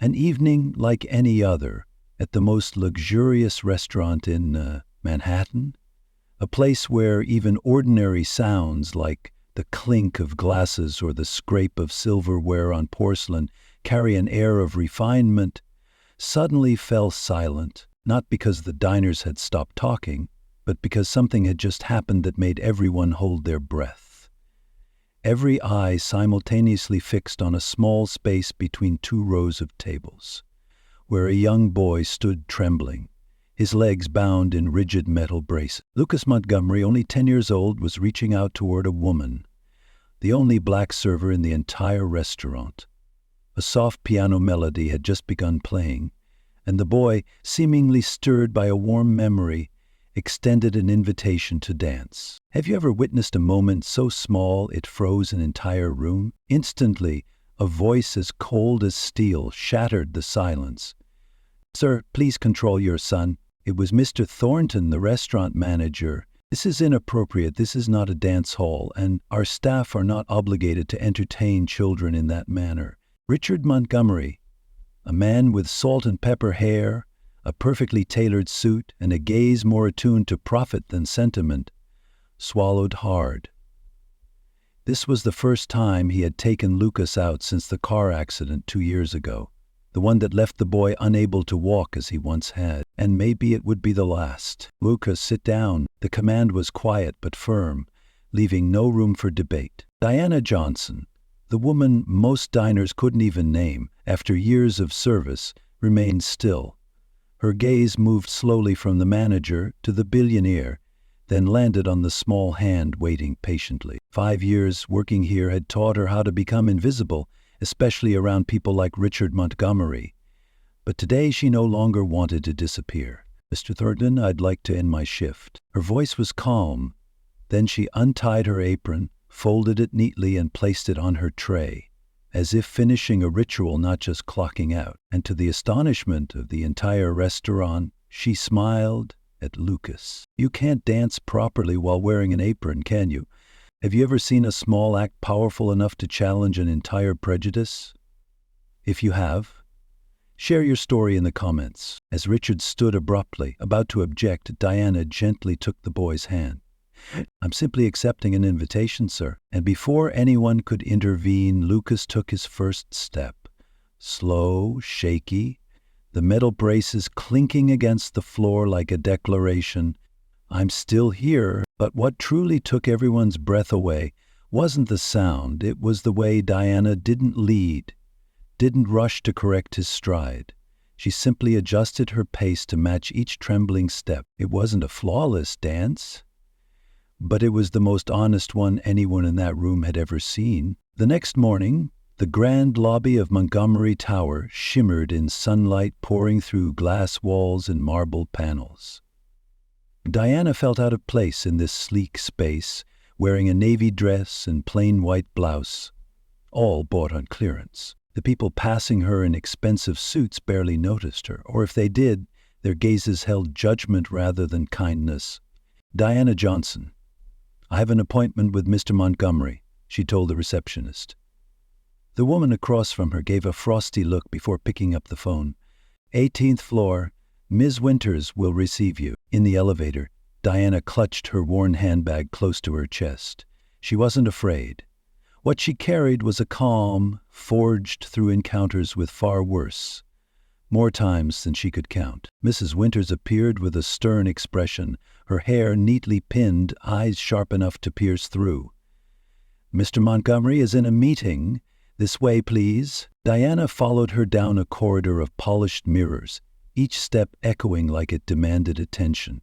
An evening like any other at the most luxurious restaurant in Manhattan, a place where even ordinary sounds like the clink of glasses or the scrape of silverware on porcelain carry an air of refinement, suddenly fell silent, not because the diners had stopped talking, but because something had just happened that made everyone hold their breath. Every eye simultaneously fixed on a small space between two rows of tables, where a young boy stood trembling, his legs bound in rigid metal braces. Lucas Montgomery, only 10 years old, was reaching out toward a woman, the only black server in the entire restaurant. A soft piano melody had just begun playing, and the boy, seemingly stirred by a warm memory, extended an invitation to dance. Have you ever witnessed a moment so small it froze an entire room? Instantly, a voice as cold as steel shattered the silence. "Sir, please control your son." It was Mr. Thornton, the restaurant manager. "This is inappropriate. This is not a dance hall, and our staff are not obligated to entertain children in that manner." Richard Montgomery, a man with salt and pepper hair, a perfectly tailored suit, and a gaze more attuned to profit than sentiment, swallowed hard. This was the first time he had taken Lucas out since the car accident 2 years ago, the one that left the boy unable to walk as he once had, and maybe it would be the last. "Lucas, sit down." The command was quiet but firm, leaving no room for debate. Diana Johnson, the woman most diners couldn't even name, after years of service, remained still. Her gaze moved slowly from the manager to the billionaire, then landed on the small hand waiting patiently. 5 years working here had taught her how to become invisible, especially around people like Richard Montgomery. But today she no longer wanted to disappear. "Mr. Thornton, I'd like to end my shift." Her voice was calm. Then she untied her apron, folded it neatly, and placed it on her tray, as if finishing a ritual, not just clocking out. And to the astonishment of the entire restaurant, she smiled at Lucas. "You can't dance properly while wearing an apron, can you? Have you ever seen a small act powerful enough to challenge an entire prejudice? If you have, share your story in the comments." As Richard stood abruptly, about to object, Diana gently took the boy's hand. "I'm simply accepting an invitation, sir." And before anyone could intervene, Lucas took his first step. Slow, shaky, the metal braces clinking against the floor like a declaration. "I'm still here." But what truly took everyone's breath away wasn't the sound, it was the way Diana didn't lead, didn't rush to correct his stride. She simply adjusted her pace to match each trembling step. It wasn't a flawless dance, but it was the most honest one anyone in that room had ever seen. The next morning, the grand lobby of Montgomery Tower shimmered in sunlight pouring through glass walls and marble panels. Diana felt out of place in this sleek space, wearing a navy dress and plain white blouse, all bought on clearance. The people passing her in expensive suits barely noticed her, or if they did, their gazes held judgment rather than kindness. "Diana Johnson, I have an appointment with Mr. Montgomery," she told the receptionist. The woman across from her gave a frosty look before picking up the phone. "18th floor, Ms. Winters will receive you." In the elevator, Diana clutched her worn handbag close to her chest. She wasn't afraid. What she carried was a calm, forged through encounters with far worse, more times than she could count. Mrs. Winters appeared with a stern expression, her hair neatly pinned, eyes sharp enough to pierce through. "Mr. Montgomery is in a meeting. This way, please." Diana followed her down a corridor of polished mirrors, each step echoing like it demanded attention.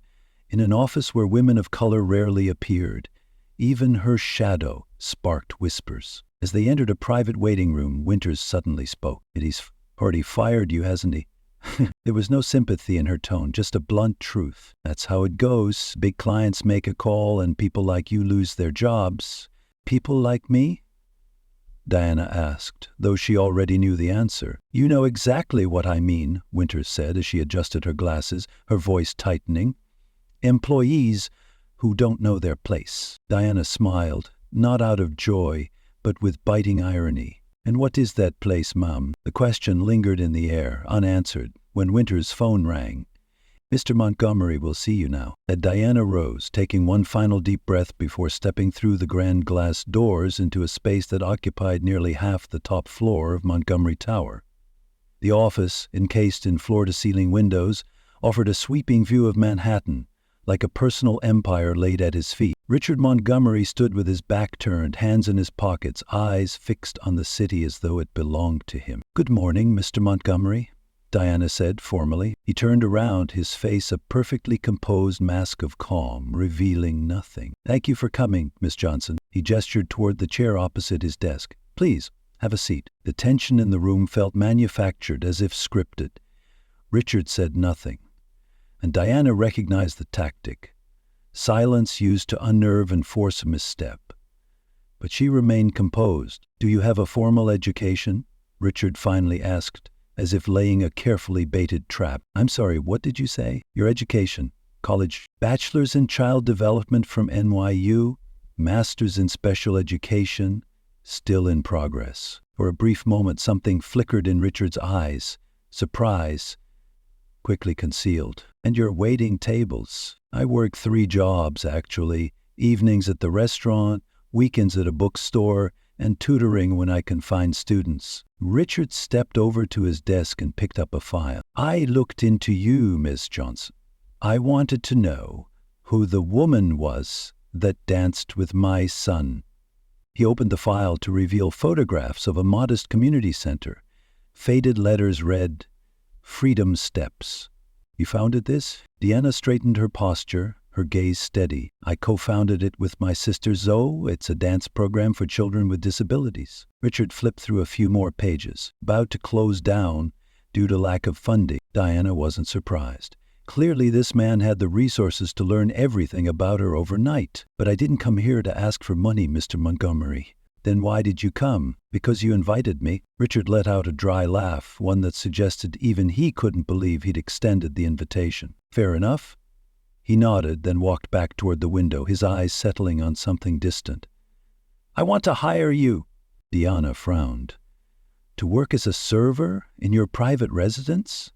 In an office where women of color rarely appeared, even her shadow sparked whispers. As they entered a private waiting room, Winters suddenly spoke. "He's already fired you, hasn't he?" There was no sympathy in her tone, just a blunt truth. "That's how it goes. Big clients make a call and people like you lose their jobs." "People like me?" Diana asked, though she already knew the answer. "You know exactly what I mean," Winters said as she adjusted her glasses, her voice tightening. "Employees who don't know their place." Diana smiled, not out of joy, but with biting irony. And what is that place, Mum? The question lingered in the air, unanswered, when Winter's phone rang. Mr. Montgomery will see you now. Diana rose, taking one final deep breath before stepping through the grand glass doors into a space that occupied nearly half the top floor of Montgomery Tower. The office, encased in floor-to-ceiling windows, offered a sweeping view of Manhattan, like a personal empire laid at his feet. Richard Montgomery stood with his back turned, hands in his pockets, eyes fixed on the city as though it belonged to him. "Good morning, Mr. Montgomery," Diana said formally. He turned around, his face a perfectly composed mask of calm, revealing nothing. "Thank you for coming, Miss Johnson." He gestured toward the chair opposite his desk. "Please, have a seat." The tension in the room felt manufactured, as if scripted. Richard said nothing, and Diana recognized the tactic. Silence used to unnerve and force a misstep. But she remained composed. "Do you have a formal education?" Richard finally asked, as if laying a carefully baited trap. "I'm sorry, what did you say?" "Your education. College. Bachelor's in Child Development from NYU, Master's in Special Education, still in progress." For a brief moment something flickered in Richard's eyes. Surprise, quickly concealed. "And you're waiting tables." "I work 3 jobs, actually. Evenings at the restaurant, weekends at a bookstore, and tutoring when I can find students." Richard stepped over to his desk and picked up a file. "I looked into you, Miss Johnson. I wanted to know who the woman was that danced with my son." He opened the file to reveal photographs of a modest community center. Faded letters read, "Freedom Steps." "You founded this?" Diana straightened her posture, her gaze steady. "I co-founded it with my sister Zoe. It's a dance program for children with disabilities." Richard flipped through a few more pages. About to close down due to lack of funding, Diana wasn't surprised. Clearly this man had the resources to learn everything about her overnight. "But I didn't come here to ask for money, Mr. Montgomery." "Then why did you come?" "Because you invited me." Richard let out a dry laugh, one that suggested even he couldn't believe he'd extended the invitation. "Fair enough." He nodded, then walked back toward the window, his eyes settling on something distant. "I want to hire you." Diana frowned. "To work as a server in your private residence?"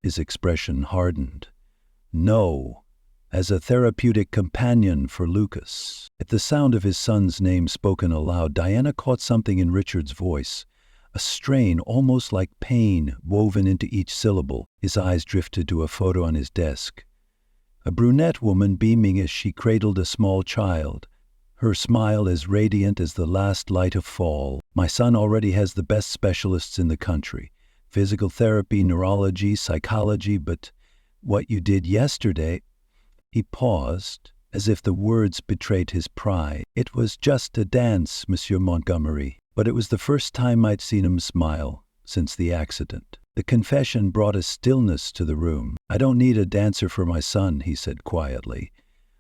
His expression hardened. "No, as a therapeutic companion for Lucas." At the sound of his son's name spoken aloud, Diana caught something in Richard's voice, a strain almost like pain woven into each syllable. His eyes drifted to a photo on his desk. A brunette woman beaming as she cradled a small child, her smile as radiant as the last light of fall. "My son already has the best specialists in the country. Physical therapy, neurology, psychology, but what you did yesterday—" He paused, as if the words betrayed his pride. "It was just a dance, Monsieur Montgomery." But it was the first time I'd seen him smile since the accident. The confession brought a stillness to the room. "I don't need a dancer for my son," he said quietly.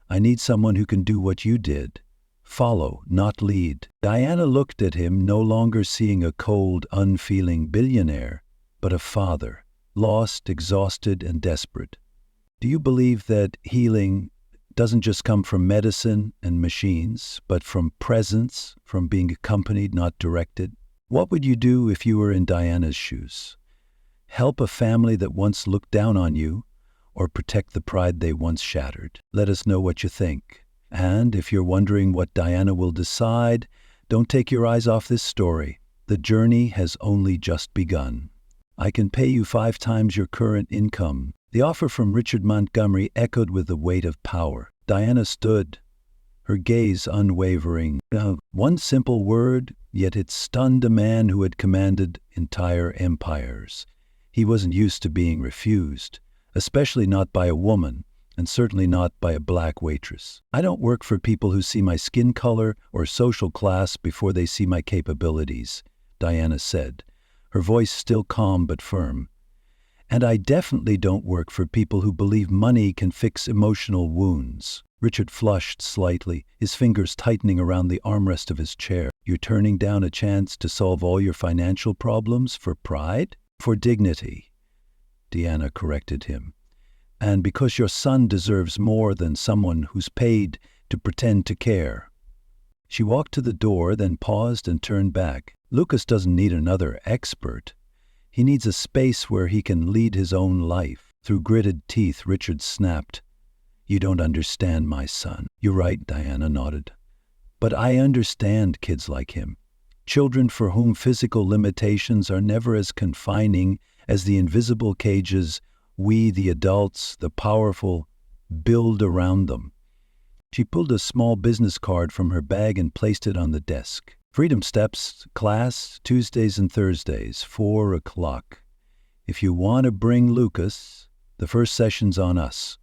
"I need someone who can do what you did. Follow, not lead." Diana looked at him, no longer seeing a cold, unfeeling billionaire, but a father, lost, exhausted, and desperate. "Do you believe that healing doesn't just come from medicine and machines, but from presence, from being accompanied, not directed? What would you do if you were in Diana's shoes? Help a family that once looked down on you, or protect the pride they once shattered? Let us know what you think. And if you're wondering what Diana will decide, don't take your eyes off this story. The journey has only just begun. I can pay you 5 times your current income. The offer from Richard Montgomery echoed with the weight of power. Diana stood, her gaze unwavering. One simple word, yet it stunned a man who had commanded entire empires. He wasn't used to being refused, especially not by a woman, and certainly not by a black waitress. "I don't work for people who see my skin color or social class before they see my capabilities," Diana said, her voice still calm but firm. "And I definitely don't work for people who believe money can fix emotional wounds." Richard flushed slightly, his fingers tightening around the armrest of his chair. "You're turning down a chance to solve all your financial problems for pride?" "For dignity," Diana corrected him. "And because your son deserves more than someone who's paid to pretend to care." She walked to the door, then paused and turned back. Lucas doesn't need another expert. He needs a space where he can lead his own life. Through gritted teeth, Richard snapped, "You don't understand, my son." "You're right," Diana nodded. "But I understand kids like him. Children for whom physical limitations are never as confining as the invisible cages we, the adults, the powerful, build around them." She pulled a small business card from her bag and placed it on the desk. "Freedom Steps, class, Tuesdays and Thursdays, 4 o'clock. If you want to bring Lucas, the first session's on us."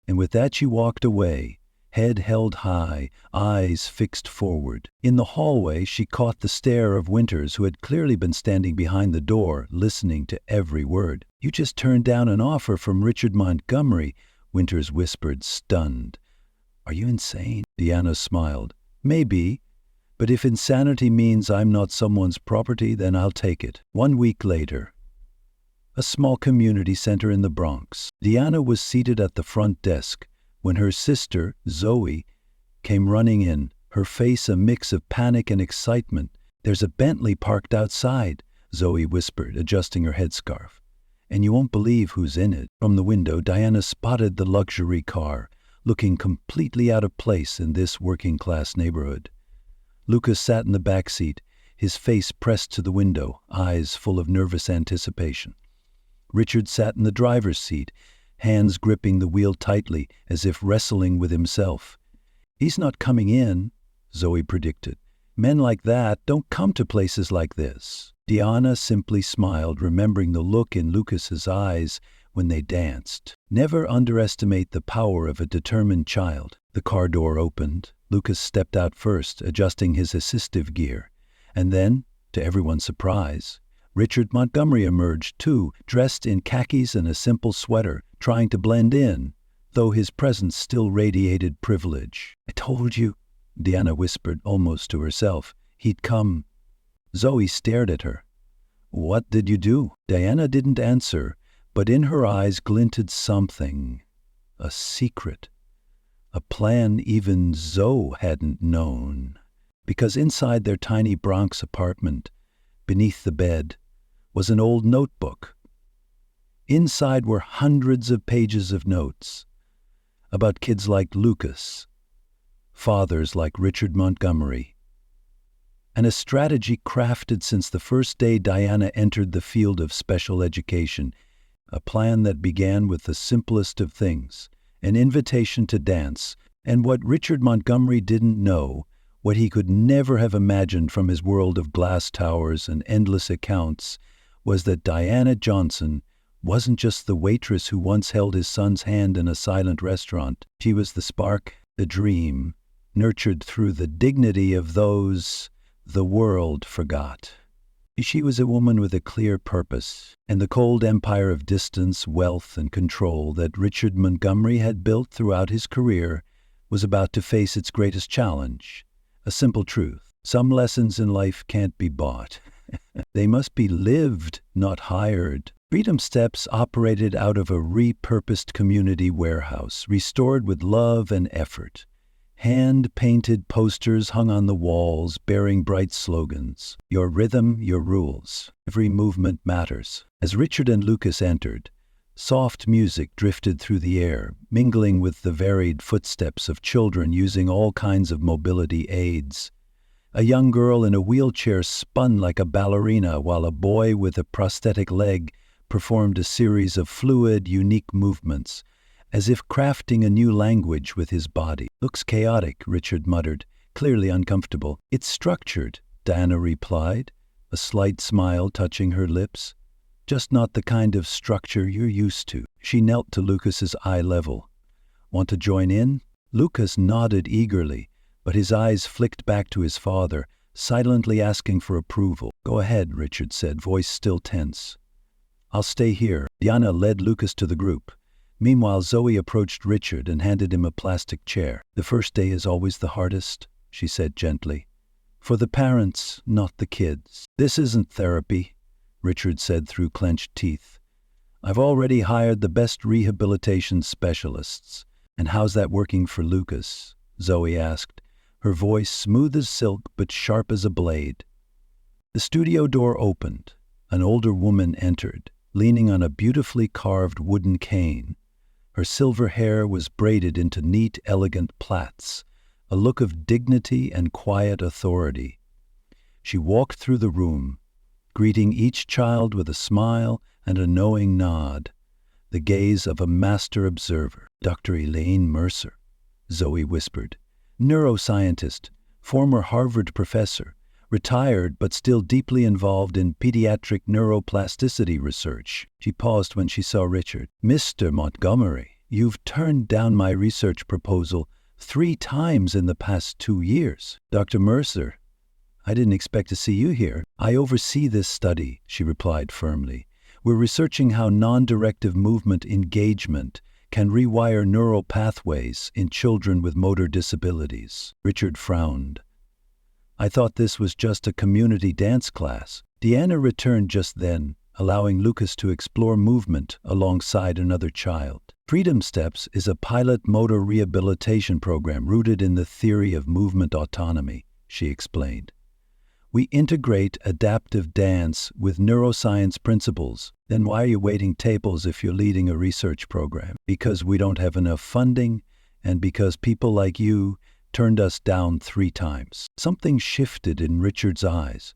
And with that she walked away, head held high, eyes fixed forward. In the hallway, she caught the stare of Winters, who had clearly been standing behind the door, listening to every word. "You just turned down an offer from Richard Montgomery," Winters whispered, stunned. "Are you insane?" Diana smiled. "Maybe, but if insanity means I'm not someone's property, then I'll take it." 1 week later, a small community center in the Bronx. Diana was seated at the front desk when her sister, Zoe, came running in, her face a mix of panic and excitement. "There's a Bentley parked outside," Zoe whispered, adjusting her headscarf. "And you won't believe who's in it." From the window, Diana spotted the luxury car, looking completely out of place in this working-class neighborhood. Lucas sat in the back seat, his face pressed to the window, eyes full of nervous anticipation. Richard sat in the driver's seat, hands gripping the wheel tightly, as if wrestling with himself. "He's not coming in," Zoe predicted. "Men like that don't come to places like this." Diana simply smiled, remembering the look in Lucas's eyes when they danced. Never underestimate the power of a determined child. The car door opened. Lucas stepped out first, adjusting his assistive gear. And then, to everyone's surprise, Richard Montgomery emerged too, dressed in khakis and a simple sweater, trying to blend in, though his presence still radiated privilege. "I told you," Diana whispered almost to herself. "He'd come." Zoe stared at her. "What did you do?" Diana didn't answer, but in her eyes glinted something. A secret. A plan even Zoe hadn't known. Because inside their tiny Bronx apartment, beneath the bed, was an old notebook. Inside were hundreds of pages of notes about kids like Lucas, fathers like Richard Montgomery, and a strategy crafted since the first day Diana entered the field of special education, a plan that began with the simplest of things, an invitation to dance, and what Richard Montgomery didn't know, what he could never have imagined from his world of glass towers and endless accounts, was that Diana Johnson wasn't just the waitress who once held his son's hand in a silent restaurant. She was the spark, the dream, nurtured through the dignity of those the world forgot. She was a woman with a clear purpose, and the cold empire of distance, wealth, and control that Richard Montgomery had built throughout his career was about to face its greatest challenge. A simple truth: some lessons in life can't be bought. They must be lived, not hired. Freedom Steps operated out of a repurposed community warehouse, restored with love and effort. Hand-painted posters hung on the walls, bearing bright slogans. "Your rhythm, your rules. Every movement matters." As Richard and Lucas entered, soft music drifted through the air, mingling with the varied footsteps of children using all kinds of mobility aids. A young girl in a wheelchair spun like a ballerina, while a boy with a prosthetic leg performed a series of fluid, unique movements, as if crafting a new language with his body. "Looks chaotic," Richard muttered, clearly uncomfortable. "It's structured," Diana replied, a slight smile touching her lips. "Just not the kind of structure you're used to." She knelt to Lucas's eye level. "Want to join in?" Lucas nodded eagerly, but his eyes flicked back to his father, silently asking for approval. "Go ahead," Richard said, voice still tense. "I'll stay here." Diana led Lucas to the group. Meanwhile, Zoe approached Richard and handed him a plastic chair. "The first day is always the hardest," she said gently. "For the parents, not the kids." "This isn't therapy," Richard said through clenched teeth. "I've already hired the best rehabilitation specialists." "And how's that working for Lucas?" Zoe asked, her voice smooth as silk but sharp as a blade. The studio door opened. An older woman entered, leaning on a beautifully carved wooden cane. Her silver hair was braided into neat, elegant plaits, a look of dignity and quiet authority. She walked through the room, greeting each child with a smile and a knowing nod, the gaze of a master observer. "Dr. Elaine Mercer," Zoe whispered. "Neuroscientist, former Harvard professor, retired but still deeply involved in pediatric neuroplasticity research." She paused when she saw Richard. "Mr. Montgomery, you've turned down my research proposal 3 times in the past 2 years." "Dr. Mercer, I didn't expect to see you here." "I oversee this study," she replied firmly. "We're researching how non-directive movement engagement can rewire neural pathways in children with motor disabilities." Richard frowned. "I thought this was just a community dance class." Deanna returned just then, allowing Lucas to explore movement alongside another child. Freedom Steps is a pilot motor rehabilitation program rooted in the theory of movement autonomy, she explained. "We integrate adaptive dance with neuroscience principles." "Then why are you waiting tables if you're leading a research program?" "Because we don't have enough funding, and because people like you turned us down 3 times. Something shifted in Richard's eyes.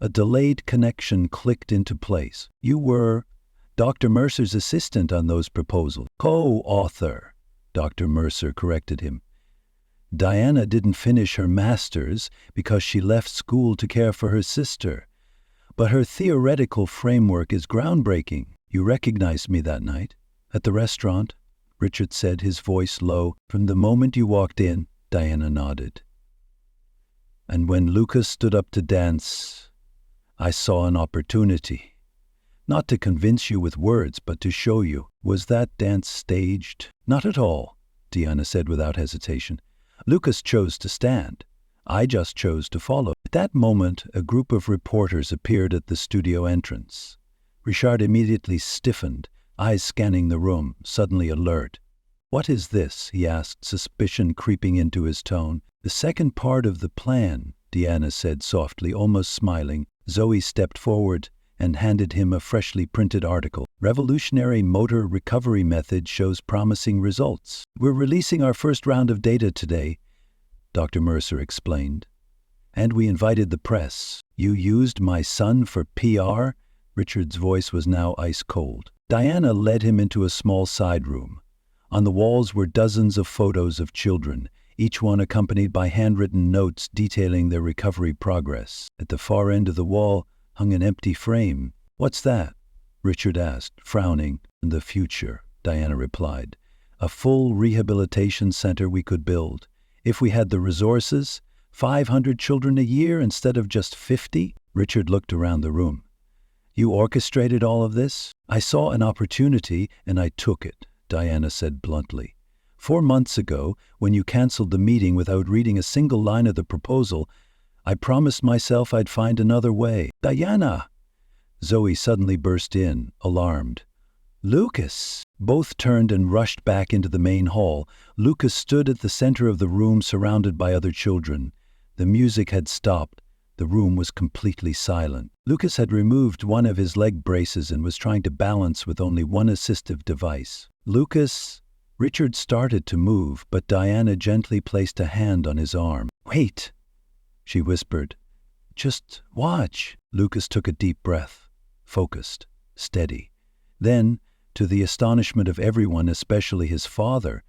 A delayed connection clicked into place. "You were Dr. Mercer's assistant on those proposals." "Co-author," Dr. Mercer corrected him. "Diana didn't finish her master's because she left school to care for her sister. But her theoretical framework is groundbreaking." "You recognized me that night at the restaurant," Richard said, his voice low. "From the moment you walked in," Diana nodded. "And when Lucas stood up to dance, I saw an opportunity. Not to convince you with words, but to show you." "Was that dance staged?" "Not at all," Deanna said without hesitation. "Lucas chose to stand. I just chose to follow." At that moment, a group of reporters appeared at the studio entrance. Richard immediately stiffened, eyes scanning the room, suddenly alert. "What is this?" he asked, suspicion creeping into his tone. "The second part of the plan," Deanna said softly, almost smiling. Zoe stepped forward and handed him a freshly printed article. "Revolutionary motor recovery method shows promising results. We're releasing our first round of data today," Dr. Mercer explained. "And we invited the press." "You used my son for PR?" Richard's voice was now ice cold. Diana led him into a small side room. On the walls were dozens of photos of children, each one accompanied by handwritten notes detailing their recovery progress. At the far end of the wall hung an empty frame. "What's that?" Richard asked, frowning. "The future," Diana replied. "A full rehabilitation center we could build. If we had the resources, 500 children a year instead of just 50? Richard looked around the room. "You orchestrated all of this?" "I saw an opportunity and I took it," Diana said bluntly. 4 months ago, when you canceled the meeting without reading a single line of the proposal, I promised myself I'd find another way." "Diana!" Zoe suddenly burst in, alarmed. "Lucas!" Both turned and rushed back into the main hall. Lucas stood at the center of the room surrounded by other children. The music had stopped. The room was completely silent. Lucas had removed one of his leg braces and was trying to balance with only one assistive device. "Lucas!" Richard started to move, but Diana gently placed a hand on his arm. "Wait," she whispered. "Just watch." Lucas took a deep breath, focused, steady. Then, to the astonishment of everyone, especially his father,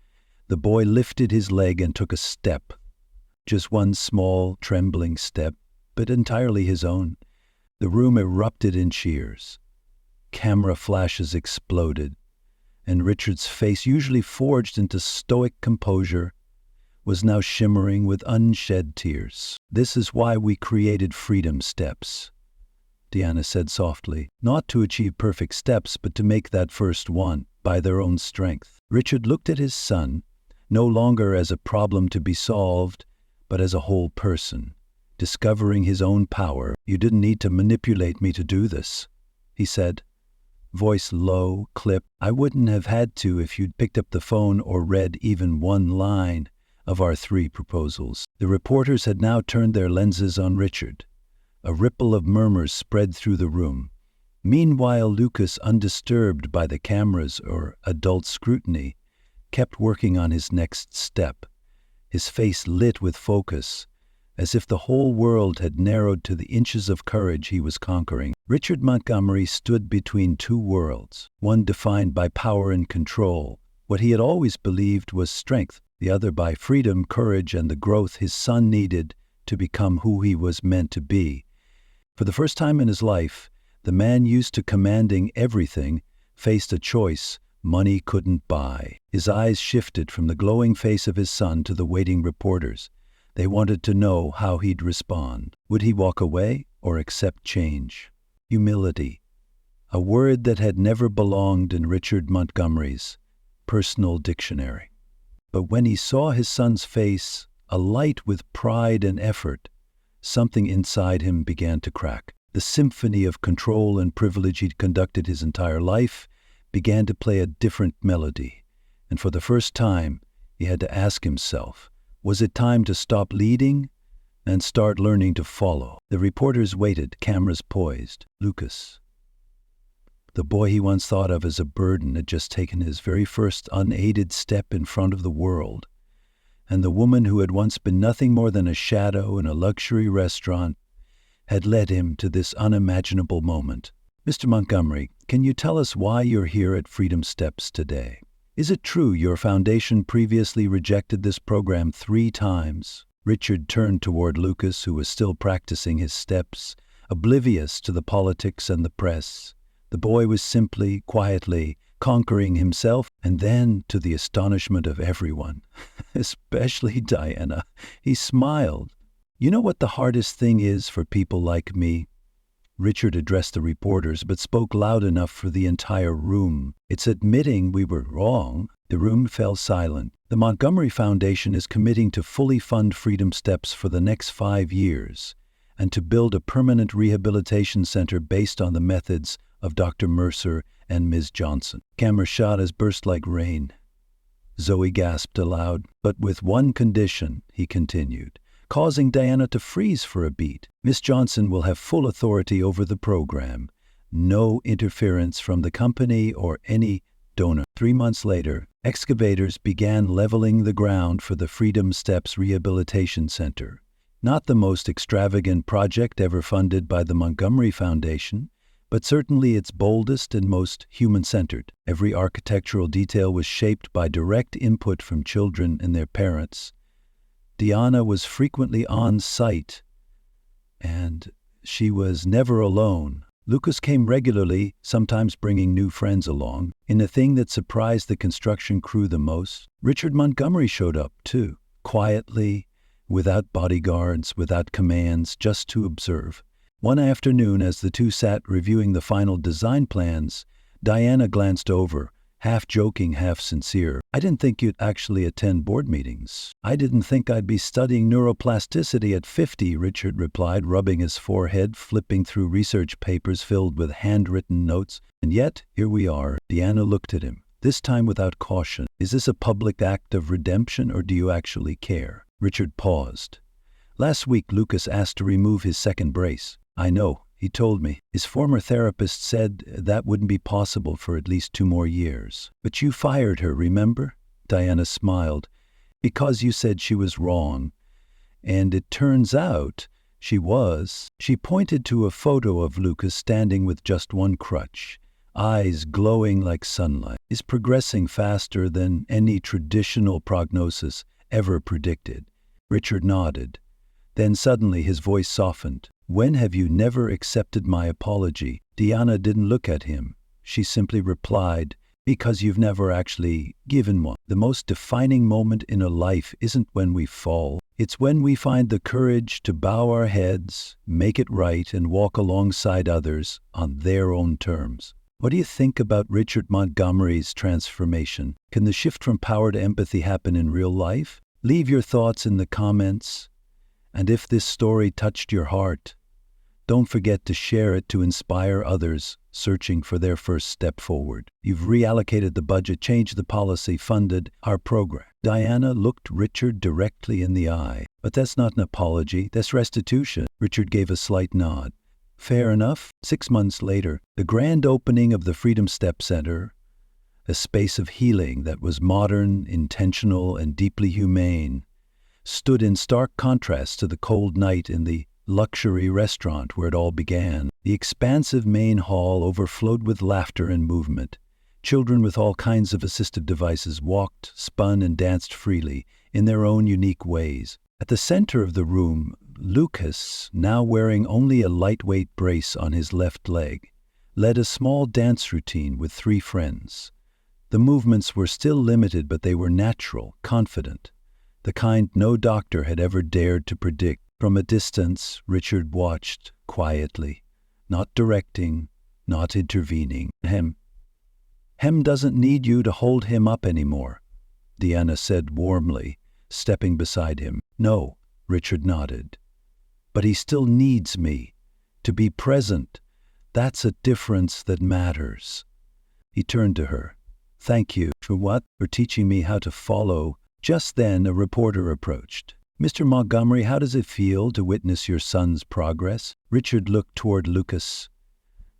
the boy lifted his leg and took a step. Just one small, trembling step, but entirely his own. The room erupted in cheers. Camera flashes exploded, and Richard's face, usually forged into stoic composure, was now shimmering with unshed tears. "This is why we created Freedom Steps," Deanna said softly. "Not to achieve perfect steps, but to make that first one by their own strength." Richard looked at his son, no longer as a problem to be solved, but as a whole person, discovering his own power. "You didn't need to manipulate me to do this," he said, voice low, clipped. "I wouldn't have had to if you'd picked up the phone or read even one line of our three proposals. The reporters had now turned their lenses on Richard. A ripple of murmurs spread through the room. Meanwhile, Lucas, undisturbed by the cameras or adult scrutiny, kept working on his next step, his face lit with focus, as if the whole world had narrowed to the inches of courage he was conquering. Richard Montgomery stood between two worlds, one defined by power and control, what he had always believed was strength, the other by freedom, courage, and the growth his son needed to become who he was meant to be. For the first time in his life, the man used to commanding everything faced a choice money couldn't buy. His eyes shifted from the glowing face of his son to the waiting reporters. They wanted to know how he'd respond. Would he walk away or accept change? Humility, a word that had never belonged in Richard Montgomery's personal dictionary. But when he saw his son's face, alight with pride and effort, something inside him began to crack. The symphony of control and privilege he'd conducted his entire life began to play a different melody. And for the first time, he had to ask himself, was it time to stop leading and start learning to follow? The reporters waited, cameras poised. Lucas, the boy he once thought of as a burden, had just taken his very first unaided step in front of the world. And the woman who had once been nothing more than a shadow in a luxury restaurant had led him to this unimaginable moment. Mr. Montgomery, can you tell us why you're here at Freedom Steps today? Is it true your foundation previously rejected this program 3 times? Richard turned toward Lucas, who was still practicing his steps, oblivious to the politics and the press. The boy was simply, quietly, conquering himself, and then, to the astonishment of everyone, especially Diana, he smiled. You know what the hardest thing is for people like me? Richard addressed the reporters, but spoke loud enough for the entire room. It's admitting we were wrong. The room fell silent. The Montgomery Foundation is committing to fully fund Freedom Steps for the next 5 years and to build a permanent rehabilitation center based on the methods of Dr. Mercer and Ms. Johnson. Camera shot as burst like rain. Zoe gasped aloud. But with one condition, he continued, causing Diana to freeze for a beat. Miss Johnson will have full authority over the program. No interference from the company or any donor. 3 months later, excavators began leveling the ground for the Freedom Steps Rehabilitation Center. Not the most extravagant project ever funded by the Montgomery Foundation, but certainly its boldest and most human-centered. Every architectural detail was shaped by direct input from children and their parents. Diana was frequently on site, and she was never alone. Lucas came regularly, sometimes bringing new friends along. In the thing that surprised the construction crew the most, Richard Montgomery showed up, too, quietly, without bodyguards, without commands, just to observe. One afternoon, as the two sat reviewing the final design plans, Diana glanced over, half joking, half sincere. I didn't think you'd actually attend board meetings. I didn't think I'd be studying neuroplasticity at 50, Richard replied, rubbing his forehead, flipping through research papers filled with handwritten notes. And yet, here we are. Diana looked at him, this time without caution. Is this a public act of redemption, or do you actually care? Richard paused. Last week, Lucas asked to remove his second brace. I know. He told me. His former therapist said that wouldn't be possible for at least 2 more years. But you fired her, remember? Diana smiled. Because you said she was wrong. And it turns out she was. She pointed to a photo of Lucas standing with just one crutch, eyes glowing like sunlight. Is progressing faster than any traditional prognosis ever predicted. Richard nodded. Then suddenly his voice softened. When have you never accepted my apology? Diana didn't look at him. She simply replied, because you've never actually given one. The most defining moment in a life isn't when we fall. It's when we find the courage to bow our heads, make it right, and walk alongside others on their own terms. What do you think about Richard Montgomery's transformation? Can the shift from power to empathy happen in real life? Leave your thoughts in the comments. And if this story touched your heart, don't forget to share it to inspire others searching for their first step forward. You've reallocated the budget, changed the policy, funded our program. Diana looked Richard directly in the eye. But that's not an apology, that's restitution. Richard gave a slight nod. Fair enough. 6 months later, the grand opening of the Freedom Step Center, a space of healing that was modern, intentional, and deeply humane, stood in stark contrast to the cold night in the luxury restaurant where it all began. The expansive main hall overflowed with laughter and movement. Children with all kinds of assistive devices walked, spun, and danced freely in their own unique ways. At the center of the room, Lucas, now wearing only a lightweight brace on his left leg, led a small dance routine with 3 friends. The movements were still limited, but they were natural, confident, the kind no doctor had ever dared to predict. From a distance, Richard watched quietly, not directing, not intervening. Hem doesn't need you to hold him up anymore, Diana said warmly, stepping beside him. No, Richard nodded. But he still needs me. To be present, that's a difference that matters. He turned to her. Thank you. For what? For teaching me how to follow. Just then, a reporter approached. Mr. Montgomery, how does it feel to witness your son's progress? Richard looked toward Lucas,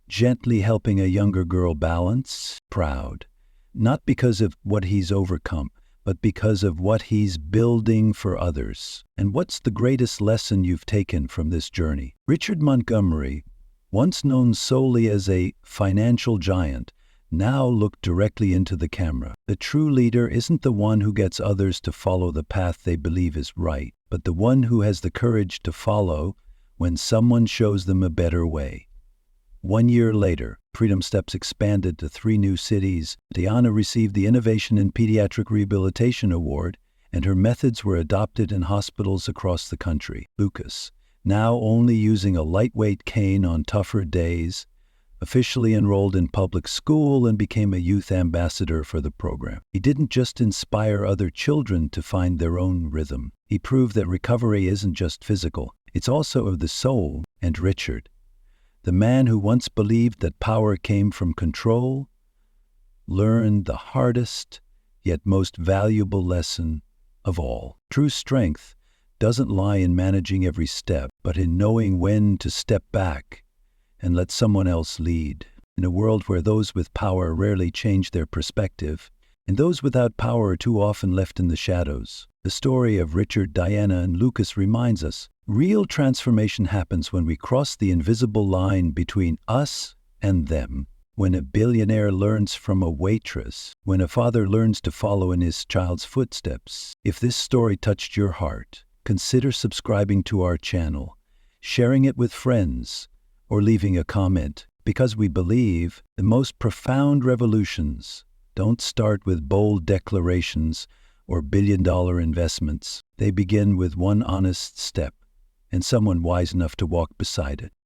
gently helping a younger girl balance, proud, not because of what he's overcome, but because of what he's building for others. And what's the greatest lesson you've taken from this journey? Richard Montgomery, once known solely as a financial giant, now looked directly into the camera. The true leader isn't the one who gets others to follow the path they believe is right, but the one who has the courage to follow when someone shows them a better way. 1 year later, Freedom Steps expanded to 3 new cities. Diana received the Innovation in Pediatric Rehabilitation Award, and her methods were adopted in hospitals across the country. Lucas, now only using a lightweight cane on tougher days, officially enrolled in public school and became a youth ambassador for the program. He didn't just inspire other children to find their own rhythm. He proved that recovery isn't just physical, it's also of the soul. And Richard, the man who once believed that power came from control, learned the hardest yet most valuable lesson of all. True strength doesn't lie in managing every step, but in knowing when to step back and let someone else lead. In a world where those with power rarely change their perspective, and those without power are too often left in the shadows, the story of Richard, Diana, and Lucas reminds us, real transformation happens when we cross the invisible line between us and them. When a billionaire learns from a waitress, when a father learns to follow in his child's footsteps. If this story touched your heart, consider subscribing to our channel, sharing it with friends, or leaving a comment, because we believe the most profound revolutions don't start with bold declarations or billion-dollar investments. They begin with one honest step and someone wise enough to walk beside it.